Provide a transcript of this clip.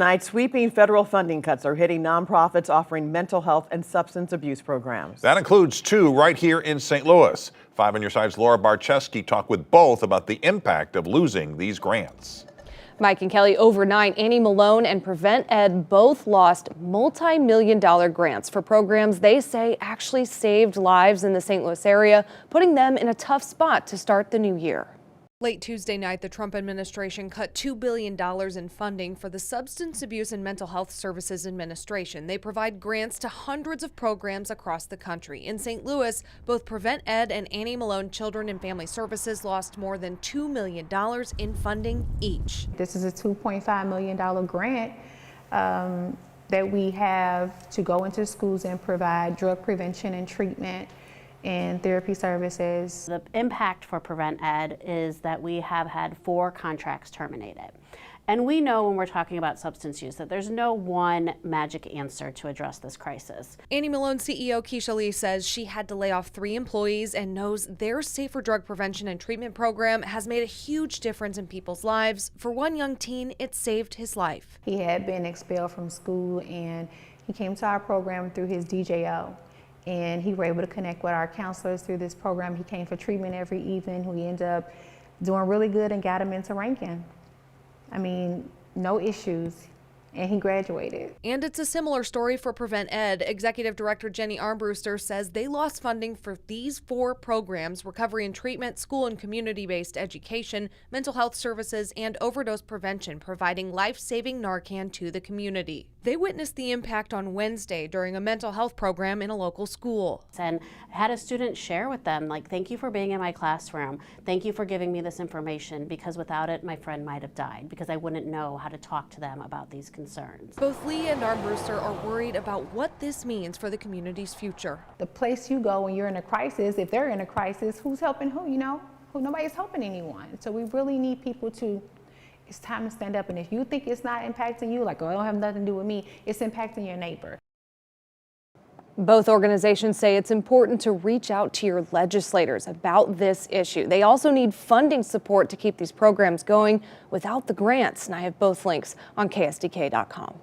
Tonight, sweeping federal funding cuts are hitting nonprofits offering mental health and substance abuse programs. That includes two right here in St. Louis. 5 on Your Side's Laura Barczewski talked with both about the impact of losing these grants. Mike and Kelly, overnight, Annie Malone and Prevent Ed both lost multi-million-dollar grants for programs they say actually saved lives in the St. Louis area, putting them in a tough spot to start the new year. Late Tuesday night, the Trump administration cut $2 billion in funding for the Substance Abuse and Mental Health Services Administration. They provide grants to hundreds of programs across the country. In St. Louis, both Prevent Ed and Annie Malone Children and Family Services lost more than $2 million in funding each. This is a $2.5 million grant that we have to go into schools and provide drug prevention and treatment and therapy services. The impact for Prevent Ed is that we have had 4 contracts terminated. And we know when we're talking about substance use that there's no one magic answer to address this crisis. Annie Malone CEO Keisha Lee says she had to lay off 3 employees and knows their safer drug prevention and treatment program has made a huge difference in people's lives. For one young teen, it saved his life. He had been expelled from school and he came to our program through his DJO. And he was able to connect with our counselors through this program. He came for treatment every evening. We ended up doing really good and got him into Rankin. I mean, no issues. And he graduated. And it's a similar story for Prevent Ed. Executive Director Jenny Armbruster says they lost funding for these 4 programs: recovery and treatment, school and community-based education, mental health services, and overdose prevention, providing life-saving Narcan to the community. They witnessed the impact on Wednesday during a mental health program in a local school. And had a student share with them, like, thank you for being in my classroom. Thank you for giving me this information, because without it, my friend might have died, because I wouldn't know how to talk to them about these concerns. Both Lee and Armbruster are worried about what this means for the community's future. The place you go when you're in a crisis, if they're in a crisis, who's helping who, you know? Nobody's helping anyone. So we really need people to, it's time to stand up. And if you think it's not impacting you, like, oh, it don't have nothing to do with me, it's impacting your neighbor. Both organizations say it's important to reach out to your legislators about this issue. They also need funding support to keep these programs going without the grants. And I have both links on ksdk.com.